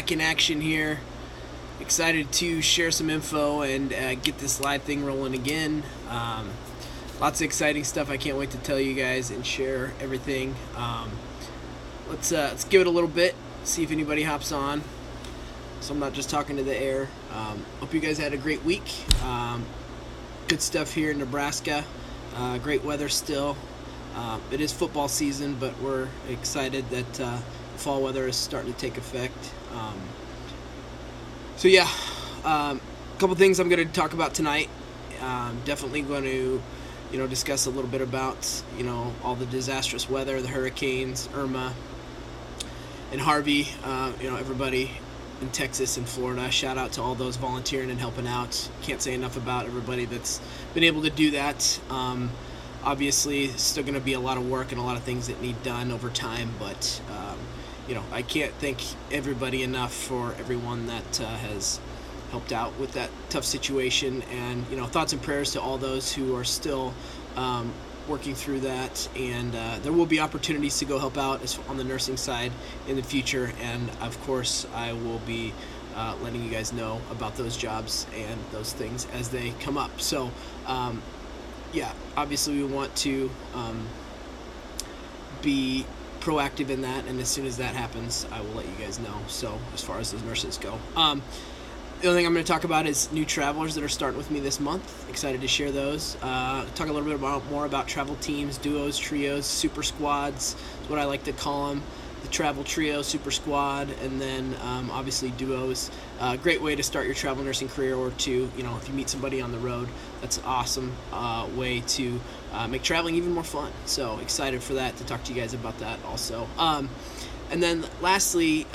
back in action here. Excited to share some info and get this live thing rolling again. Lots of exciting stuff. I can't wait to tell you guys and share everything. Let's give it a little bit, see if anybody hops on. So I'm not just talking to the air. Hope you guys had a great week. Good stuff here in Nebraska. Great weather still. It is football season, but we're excited that fall weather is starting to take effect. A couple things I'm going to talk about tonight. Definitely going to, discuss a little bit about, all the disastrous weather, the hurricanes, Irma and Harvey. Everybody in Texas and Florida. Shout out to all those volunteering and helping out. Can't say enough about everybody that's been able to do that. Obviously, still going to be a lot of work and a lot of things that need done over time, but I can't thank everybody enough for everyone that has helped out with that tough situation. And thoughts and prayers to all those who are still working through that. And there will be opportunities to go help out on the nursing side in the future. And of course, I will be letting you guys know about those jobs and those things as they come up. So, obviously we want to be proactive in that, and as soon as that happens, I will let you guys know. So as far as those nurses go, the other thing I'm going to talk about is new travelers that are starting with me this month. Excited to share those. Talk a little bit more about travel teams, duos, trios, super squads is what I like to call them. The travel trio, super squad, and then obviously duos. Great way to start your travel nursing career, or to, if you meet somebody on the road, that's an awesome way to make traveling even more fun. So excited for that, to talk to you guys about that also. And then lastly,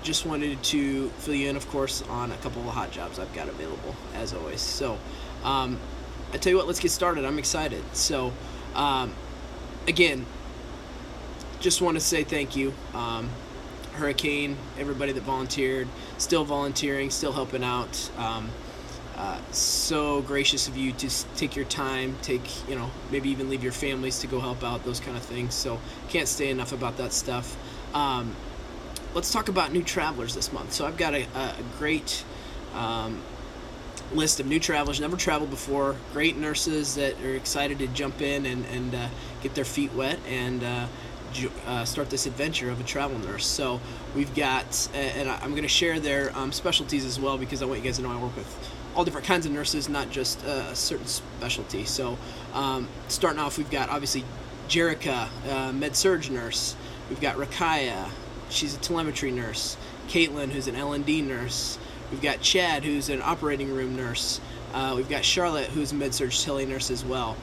just wanted to fill you in, of course, on a couple of hot jobs I've got available, as always. So I tell you what, let's get started. I'm excited. So again, just want to say thank you. Hurricane, everybody that volunteered, still volunteering, still helping out. So gracious of you to take your time, maybe even leave your families to go help out, those kind of things. So can't say enough about that stuff. Let's talk about new travelers this month. So I've got a great list of new travelers, never traveled before, great nurses that are excited to jump in and get their feet wet and start this adventure of a travel nurse. So we've got, and I'm going to share their specialties as well, because I want you guys to know I work with all different kinds of nurses, not just a certain specialty. So starting off, we've got obviously Jerica, med-surg nurse. We've got Rakaya, she's a telemetry nurse. Caitlin, who's an L&D nurse. We've got Chad, who's an operating room nurse. We've got Charlotte, who's a med-surg tele nurse as well.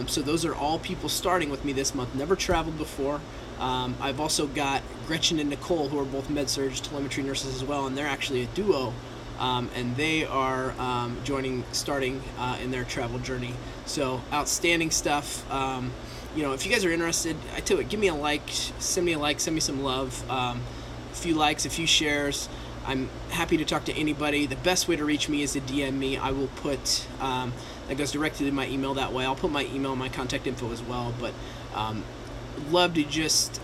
So those are all people starting with me this month, never traveled before. I've also got Gretchen and Nicole, who are both med-surg telemetry nurses as well, and they're actually a duo, and they are starting in their travel journey. So outstanding stuff. If you guys are interested, I tell you what, give me a like, send me some love, a few likes, a few shares. I'm happy to talk to anybody. The best way to reach me is to DM me. I will put, that goes directly to my email that way. I'll put my email and my contact info as well, but love to just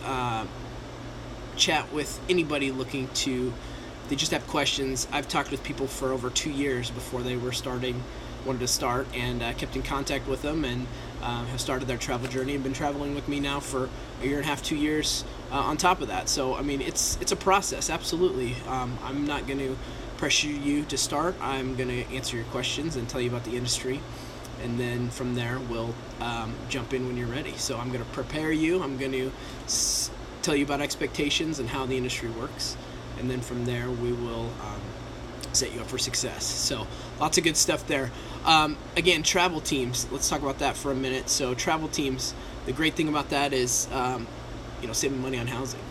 chat with anybody looking to, they just have questions. I've talked with people for over 2 years before they wanted to start, and kept in contact with them, and have started their travel journey and been traveling with me now for a year and a half, 2 years on top of that. So I mean, it's a process, absolutely. I'm not going to pressure you to start. I'm going to answer your questions and tell you about the industry, and then from there we'll jump in when you're ready. So I'm going to prepare you. I'm going to tell you about expectations and how the industry works, and then from there we will set you up for success. So lots of good stuff there. Again, travel teams, let's talk about that for a minute. So travel teams, the great thing about that is saving money on housing.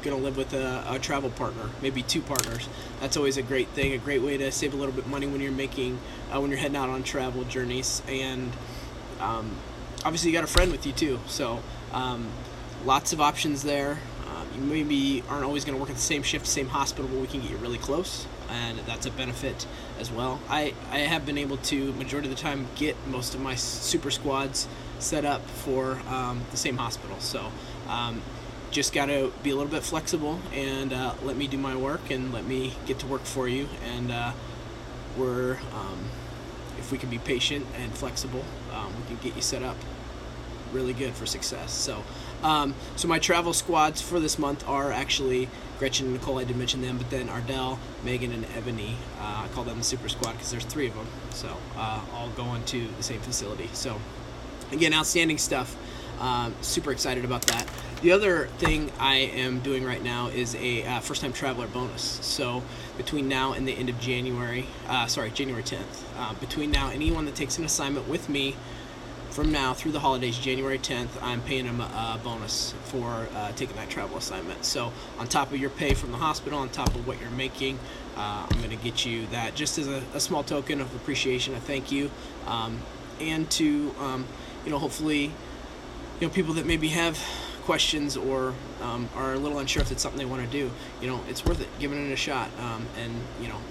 Going to live with a travel partner, maybe 2 partners. That's always a great thing, a great way to save a little bit of money when you're when you're heading out on travel journeys. And obviously you got a friend with you too, so lots of options there. You maybe aren't always going to work at the same shift, same hospital, but we can get you really close, and that's a benefit as well. I have been able to, majority of the time, get most of my super squads set up for the same hospital. So just got to be a little bit flexible and let me do my work and let me get to work for you. And if we can be patient and flexible, we can get you set up really good for success. So my travel squads for this month are actually Gretchen and Nicole. I did mention them, but then Ardell, Megan, and Ebony. I call them the Super Squad because there's 3 of them. So all going to the same facility. So again, outstanding stuff. Super excited about that. The other thing I am doing right now is a first-time traveler bonus. So between now and the end of January 10th, between now, anyone that takes an assignment with me from now through the holidays, January 10th, I'm paying them a bonus for taking that travel assignment. So on top of your pay from the hospital, on top of what you're making, I'm going to get you that just as a small token of appreciation, a thank you, and to hopefully people that maybe have questions or are a little unsure if it's something they want to do, it's worth it giving it a shot. And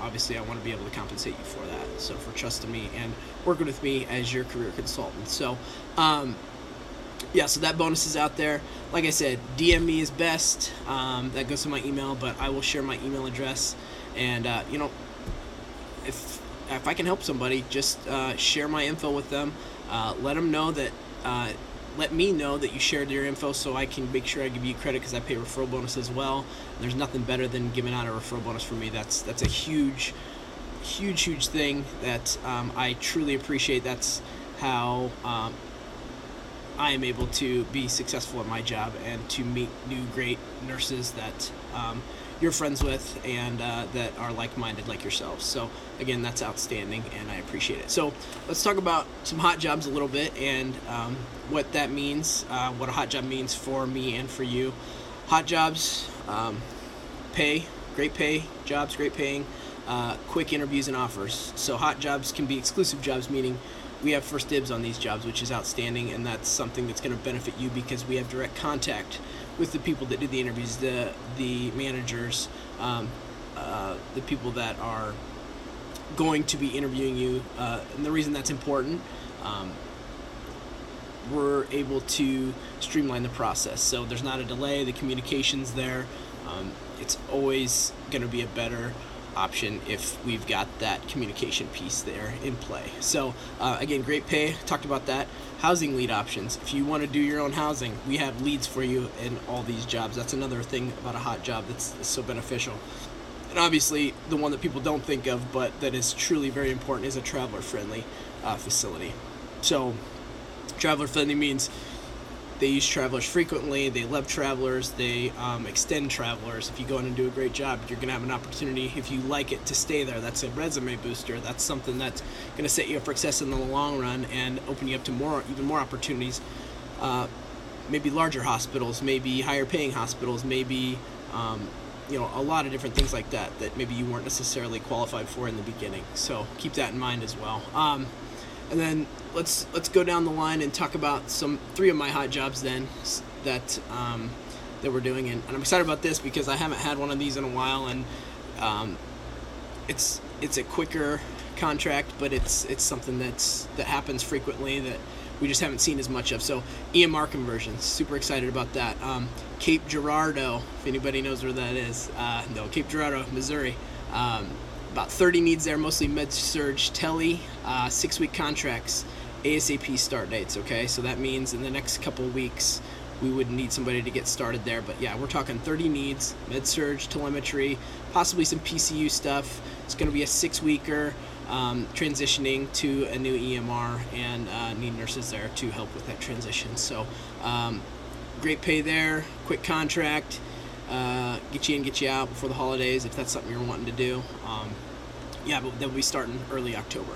obviously I want to be able to compensate you for that. So for trusting me and working with me as your career consultant. So so that bonus is out there. Like I said, DM me is best. That goes to my email, but I will share my email address. And if I can help somebody, just share my info with them. Let them know that. Let me know that you shared your info so I can make sure I give you credit because I pay referral bonus as well. There's nothing better than giving out a referral bonus for me. That's a huge thing that I truly appreciate. That's how I am able to be successful at my job and to meet new great nurses that you're friends with and that are like-minded like yourselves. So again, that's outstanding and I appreciate it. So let's talk about some hot jobs a little bit and what that means, what a hot job means for me and for you. Hot jobs, great pay jobs, great paying, quick interviews and offers. So hot jobs can be exclusive jobs, meaning we have first dibs on these jobs, which is outstanding, and that's something that's going to benefit you because we have direct contact with the people that do the interviews, the managers, the people that are going to be interviewing you. And the reason that's important, we're able to streamline the process. So there's not a delay, the communication's there. It's always going to be a better option if we've got that communication piece there in play. So again, great pay, talked about that. Housing lead options. If you want to do your own housing, we have leads for you in all these jobs. That's another thing about a hot job that's so beneficial. And obviously the one that people don't think of but that is truly very important is a traveler friendly facility. So traveler friendly means they use travelers frequently, they love travelers, they extend travelers. If you go in and do a great job, you're going to have an opportunity, if you like it, to stay there. That's a resume booster. That's something that's going to set you up for success in the long run and open you up to even more opportunities. Maybe larger hospitals, maybe higher paying hospitals, maybe a lot of different things like that maybe you weren't necessarily qualified for in the beginning. So keep that in mind as well. And then let's go down the line and talk about 3 of my hot jobs then that we're doing, and I'm excited about this because I haven't had one of these in a while, and it's a quicker contract, but it's something that happens frequently that we just haven't seen as much of. So EMR conversions, super excited about that. Cape Girardeau, if anybody knows where that is. Cape Girardeau, Missouri. About 30 needs there, mostly med-surg, tele, 6-week contracts, ASAP start dates, okay? So that means in the next couple of weeks, we would need somebody to get started there. But yeah, we're talking 30 needs, med-surg, telemetry, possibly some PCU stuff. It's going to be a 6-weeker, transitioning to a new EMR, and need nurses there to help with that transition. So great pay there, quick contract. Get you in, get you out before the holidays if that's something you're wanting to do. But they'll be starting early October.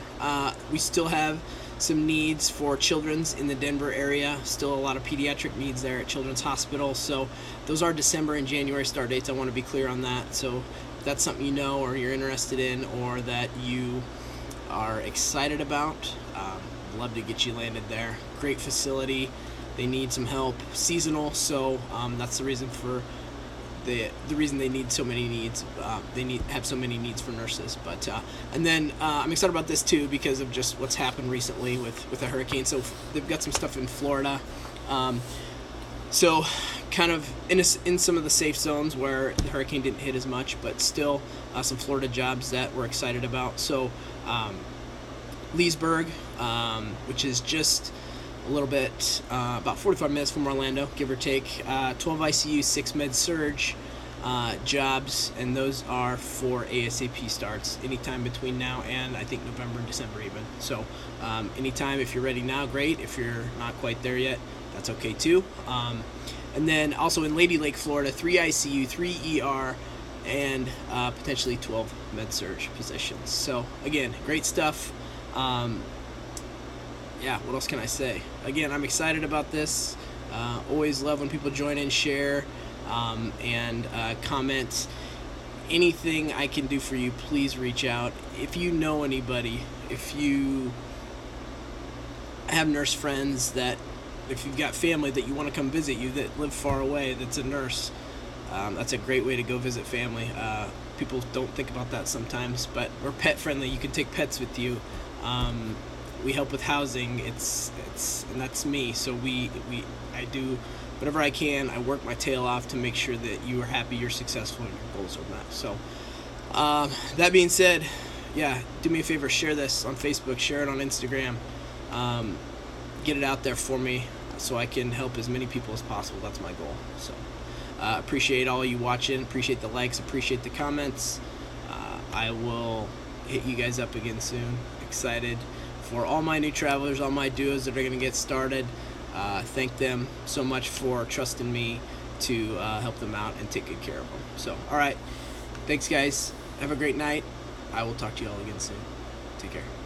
We still have some needs for children's in the Denver area. Still a lot of pediatric needs there at Children's Hospital. So those are December and January start dates. I want to be clear on that. So if that's something you know or you're interested in or that you are excited about, love to get you landed there. Great facility. They need some help. Seasonal, so that's the reason for the reason they need so many needs. Have so many needs for nurses. But and then I'm excited about this too because of just what's happened recently with a hurricane. So they've got some stuff in Florida. So kind of in some of the safe zones where the hurricane didn't hit as much, but still some Florida jobs that we're excited about. So Leesburg, which is just a little bit, about 45 minutes from Orlando, give or take. 12 ICU, 6 med surge jobs, and those are for ASAP starts anytime between now and I think November and December even. So anytime, if you're ready now, great. If you're not quite there yet, that's okay too. And then also in Lady Lake, Florida, 3 ICU, 3 ER, and potentially 12 med surge positions. So again, great stuff. Yeah, what else can I say? Again, I'm excited about this. Always love when people join in, share, and comment. Anything I can do for you, please reach out. If you know anybody, if you have nurse friends that, if you've got family that you want to come visit you that live far away, that's a nurse, that's a great way to go visit family. People don't think about that sometimes, but we're pet friendly. You can take pets with you. We help with housing. And that's me. So I do whatever I can. I work my tail off to make sure that you are happy, you're successful, and your goals are met. So that being said, yeah, do me a favor, share this on Facebook, share it on Instagram, get it out there for me so I can help as many people as possible. That's my goal. So appreciate all you watching, appreciate the likes, appreciate the comments. I will hit you guys up again soon. Excited for all my new travelers, all my duos that are going to get started. Thank them so much for trusting me to help them out and take good care of them. So, all right. Thanks, guys. Have a great night. I will talk to you all again soon. Take care.